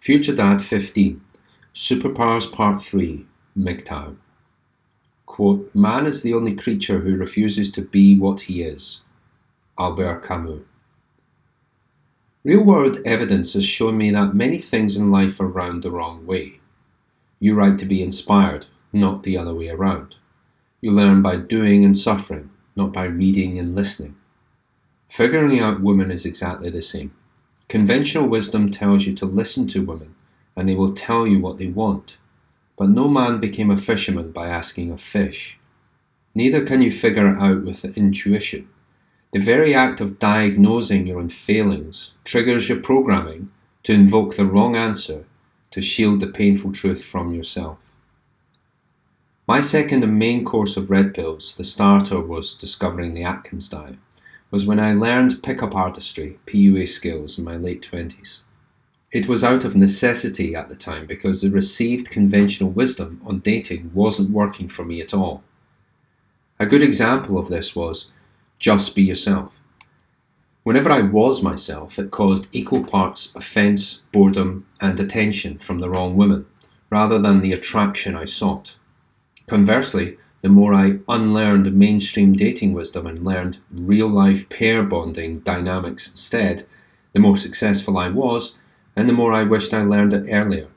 FutureDad 15, Superpowers Part 3, MGTOW. Quote, "Man is the only creature who refuses to be what he is." Albert Camus. Real-world evidence has shown me that many things in life are round the wrong way. You write to be inspired, not the other way around. You learn by doing and suffering, not by reading and listening. Figuring out women is exactly the same. Conventional wisdom tells you to listen to women, and they will tell you what they want. But no man became a fisherman by asking a fish. Neither can you figure it out with intuition. The very act of diagnosing your own failings triggers your programming to invoke the wrong answer to shield the painful truth from yourself. My second and main course of red pills, the starter was discovering the Atkins diet, was when I learned pickup artistry, PUA skills, in my late 20s. It was out of necessity at the time because the received conventional wisdom on dating wasn't working for me at all. A good example of this was just be yourself. Whenever I was myself, it caused equal parts offence, boredom, and attention from the wrong women, rather than the attraction I sought. Conversely, the more I unlearned mainstream dating wisdom and learned real-life pair bonding dynamics instead, the more successful I was, and the more I wished I learned it earlier.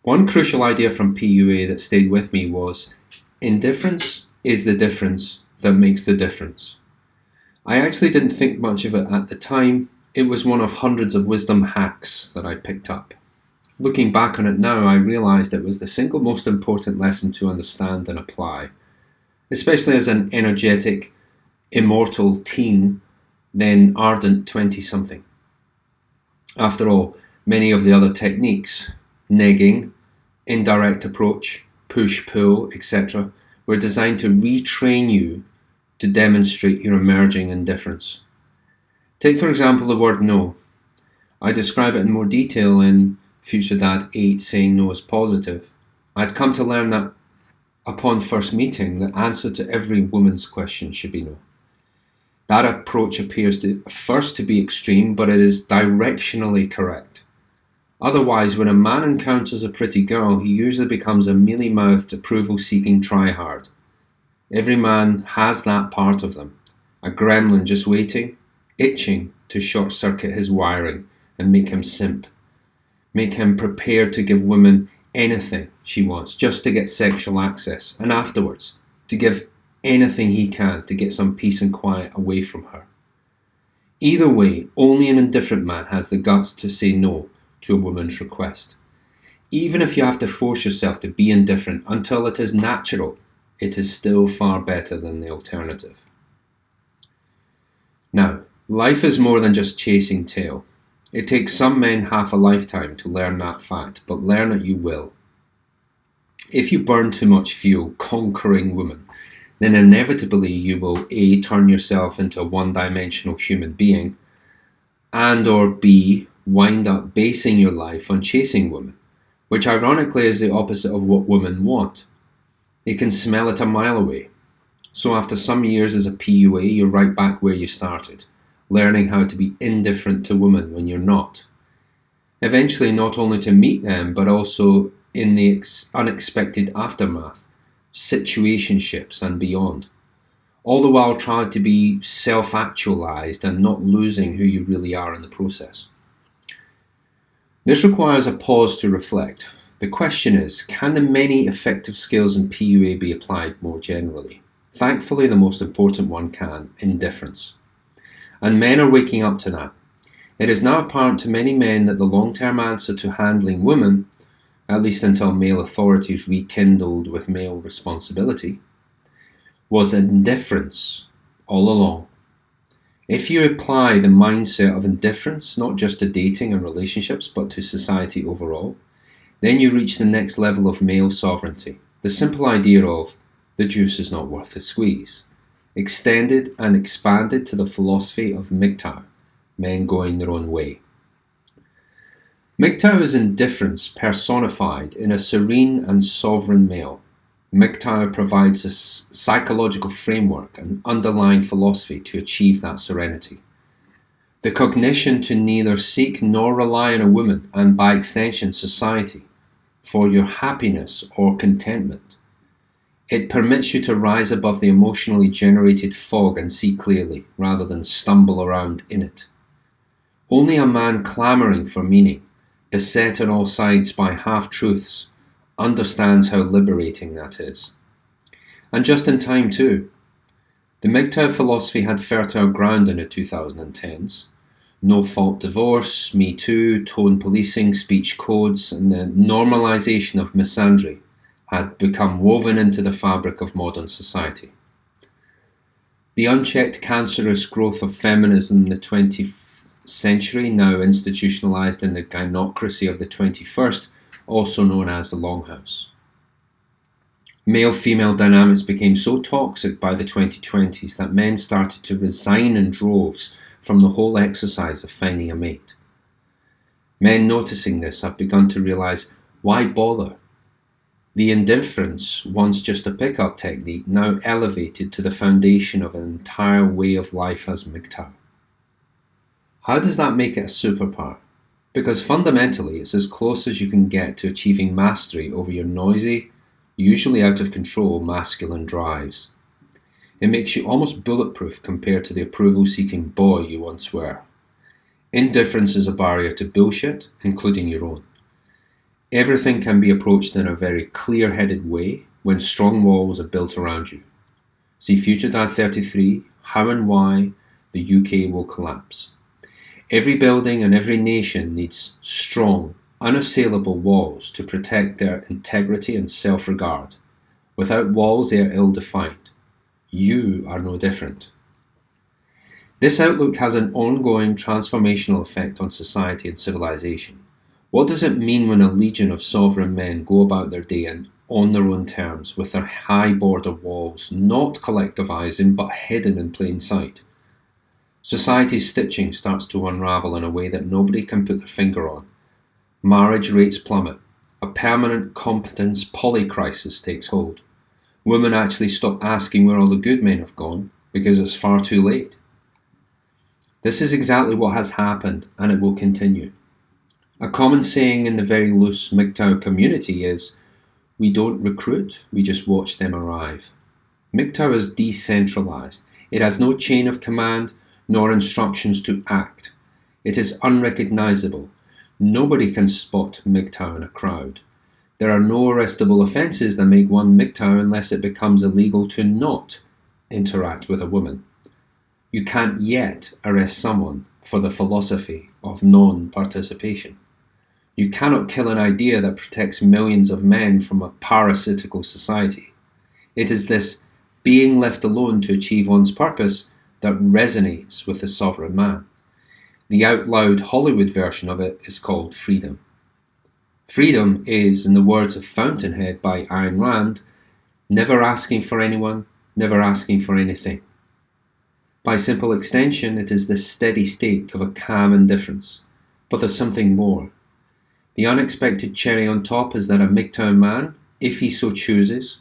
One crucial idea from PUA that stayed with me was, indifference is the difference that makes the difference. I actually didn't think much of it at the time. It was one of hundreds of wisdom hacks that I picked up. Looking back on it now, I realised it was the single most important lesson to understand and apply, especially as an energetic, immortal teen, then ardent 20-something. After all, many of the other techniques, negging, indirect approach, push-pull, etc., were designed to retrain you to demonstrate your emerging indifference. Take, for example, the word no. I describe it in more detail in FutureDad 8, saying no is positive. I'd come to learn that upon first meeting, the answer to every woman's question should be no. That approach appears to be extreme, but it is directionally correct. Otherwise, when a man encounters a pretty girl, he usually becomes a mealy-mouthed, approval-seeking tryhard. Every man has that part of them, a gremlin just waiting, itching to short-circuit his wiring and make him simp. Make him prepared to give women anything she wants just to get sexual access, and afterwards, to give anything he can to get some peace and quiet away from her. Either way, only an indifferent man has the guts to say no to a woman's request. Even if you have to force yourself to be indifferent until it is natural, it is still far better than the alternative. Now, life is more than just chasing tail. It takes some men half a lifetime to learn that fact, but learn it you will. If you burn too much fuel conquering women, then inevitably you will A, turn yourself into a one-dimensional human being, and or B, wind up basing your life on chasing women, which ironically is the opposite of what women want. They can smell it a mile away. So after some years as a PUA, you're right back where you started, learning how to be indifferent to women when you're not. Eventually not only to meet them, but also in the unexpected aftermath, situationships and beyond. All the while trying to be self-actualized and not losing who you really are in the process. This requires a pause to reflect. The question is, can the many effective skills in PUA be applied more generally? Thankfully, the most important one can, indifference. And men are waking up to that. It is now apparent to many men that the long-term answer to handling women, at least until male authorities rekindled with male responsibility, was indifference all along. If you apply the mindset of indifference, not just to dating and relationships, but to society overall, then you reach the next level of male sovereignty, the simple idea of the juice is not worth the squeeze, extended and expanded to the philosophy of MGTOW, men going their own way. MGTOW is indifference personified in a serene and sovereign male. MGTOW provides a psychological framework and underlying philosophy to achieve that serenity. The cognition to neither seek nor rely on a woman, and by extension society, for your happiness or contentment. It permits you to rise above the emotionally generated fog and see clearly, rather than stumble around in it. Only a man clamouring for meaning, beset on all sides by half-truths, understands how liberating that is. And just in time too. The MGTOW philosophy had fertile ground in the 2010s. No-fault divorce, Me Too, tone policing, speech codes, and the normalisation of misandry had become woven into the fabric of modern society. The unchecked cancerous growth of feminism in the 20th century, now institutionalised in the gynocracy of the 21st, also known as the Longhouse. Male-female dynamics became so toxic by the 2020s that men started to resign in droves from the whole exercise of finding a mate. Men noticing this have begun to realise, why bother? The indifference, once just a pick-up technique, now elevated to the foundation of an entire way of life as MGTOW. How does that make it a superpower? Because fundamentally it's as close as you can get to achieving mastery over your noisy, usually out of control masculine drives. It makes you almost bulletproof compared to the approval-seeking boy you once were. Indifference is a barrier to bullshit, including your own. Everything can be approached in a very clear-headed way when strong walls are built around you. See FutureDad 33, How and Why the UK Will Collapse. Every building and every nation needs strong, unassailable walls to protect their integrity and self-regard. Without walls, they are ill-defined. You are no different. This outlook has an ongoing transformational effect on society and civilization. What does it mean when a legion of sovereign men go about their day and on their own terms, with their high border walls not collectivizing but hidden in plain sight? Society's stitching starts to unravel in a way that nobody can put their finger on. Marriage rates plummet. A permanent competence polycrisis takes hold. Women actually stop asking where all the good men have gone because it's far too late. This is exactly what has happened, and it will continue. A common saying in the very loose MGTOW community is, we don't recruit, we just watch them arrive. MGTOW is decentralized. It has no chain of command, nor instructions to act. It is unrecognizable. Nobody can spot MGTOW in a crowd. There are no arrestable offences that make one MGTOW unless it becomes illegal to not interact with a woman. You can't yet arrest someone for the philosophy of non-participation. You cannot kill an idea that protects millions of men from a parasitical society. It is this being left alone to achieve one's purpose that resonates with the sovereign man. The out-loud Hollywood version of it is called freedom. Freedom is, in the words of Fountainhead by Ayn Rand, never asking for anyone, never asking for anything. By simple extension, it is the steady state of a calm indifference. But there's something more. The unexpected cherry on top is that a MGTOW man, if he so chooses,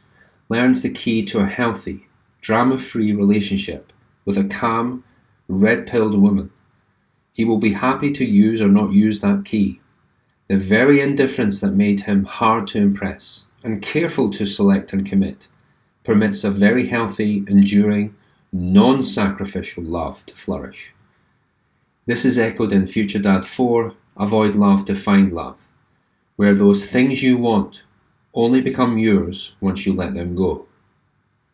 learns the key to a healthy, drama-free relationship with a calm, red-pilled woman. He will be happy to use or not use that key. The very indifference that made him hard to impress and careful to select and commit permits a very healthy, enduring, non-sacrificial love to flourish. This is echoed in FutureDad 4, Avoid Love to Find Love, where those things you want only become yours once you let them go.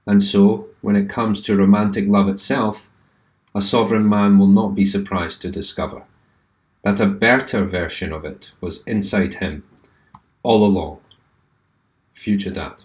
And so, when it comes to romantic love itself, a sovereign man will not be surprised to discover that a better version of it was inside him all along. FutureDad.